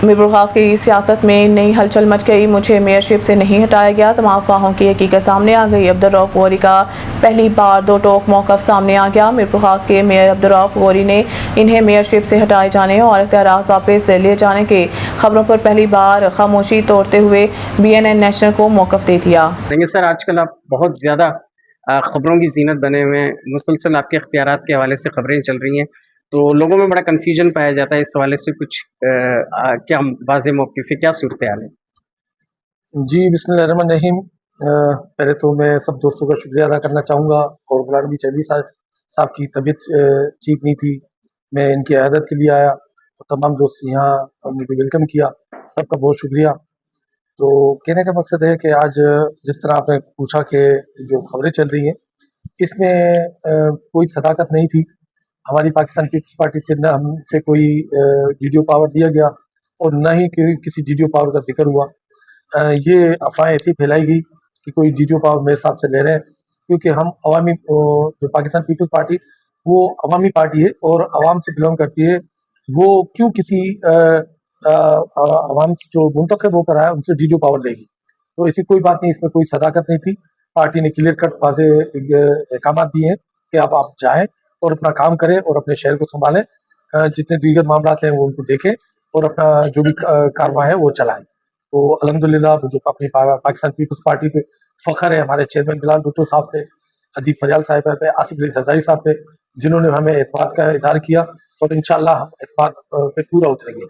میرپور خاص کی سیاست میں نئی ہلچل مچ گئی، مجھے میئرشپ سے نہیں ہٹایا گیا، تمام افواہوں کی حقیقت سامنے آ گئی۔ عبدالرؤف غوری کا پہلی بار دو ٹوک موقف سامنے آ گیا۔ میرپور خاص کے میئر عبدالرؤف غوری نے انہیں میئرشپ سے ہٹائے جانے اور اختیارات واپس لیے جانے کے خبروں پر پہلی بار خاموشی توڑتے ہوئے BNN نیشنل کو موقف دے دیا۔ سر آج کل آپ بہت زیادہ خبروں کی زینت بنے ہوئے ہیں، مسلسل آپ کے اختیارات کے حوالے سے خبریں چل رہی ہیں، تو لوگوں میں بڑا کنفیوژن پایا جاتا ہے اس حوالے سے، کچھ کیا واضح موقف ہے، کیا صورتحال ہے؟ جی بسم اللہ الرحمن الرحیم۔ پہلے تو میں سب دوستوں کا شکریہ ادا کرنا چاہوں گا، اور غلام نبی چودھری صاحب کی طبیعت ٹھیک نہیں تھی، میں ان کی عیادت کے لیے آیا، تو تمام دوست یہاں مجھے ویلکم کیا، سب کا بہت شکریہ۔ تو کہنے کا مقصد ہے کہ آج جس طرح آپ نے پوچھا کہ جو خبریں چل رہی ہیں اس میں کوئی صداقت نہیں تھی، ہماری پاکستان پیپلز پارٹی سے نہ ہم سے کوئی ویڈیو پاور دیا گیا اور نہ ہی کسی ویڈیو پاور کا ذکر ہوا۔ یہ افواہیں ایسی پھیلائی گئی کہ کوئی ویڈیو پاور میرے حساب سے لے رہے ہیں، کیونکہ ہم عوامی جو پاکستان پیپلز پارٹی وہ عوامی پارٹی ہے اور عوام سے بلانگ کرتی ہے، وہ کیوں کسی عوام سے جو منتخب ہو کر آیا ان سے ویڈیو پاور لے گی؟ تو ایسی کوئی بات نہیں، اس میں کوئی صداقت نہیں تھی۔ پارٹی نے کلیئر کٹ واضح احکامات دیے ہیں کہ اب آپ جائیں اور اپنا کام کریں اور اپنے شہر کو سنبھالیں، جتنے دیگر معاملات ہیں وہ ان کو دیکھیں اور اپنا جو بھی کارروائی ہے وہ چلائیں۔ تو الحمدللہ مجھے اپنی پاکستان پیپلز پارٹی پہ فخر ہے، ہمارے چیئرمین بلال بھٹو صاحب پہ، ادیب فریال صاحب پہ، آصف علی زرداری صاحب پہ، جنہوں نے ہمیں اعتماد کا اظہار کیا، اور انشاءاللہ ہم اعتماد پہ پورا اتریں گے۔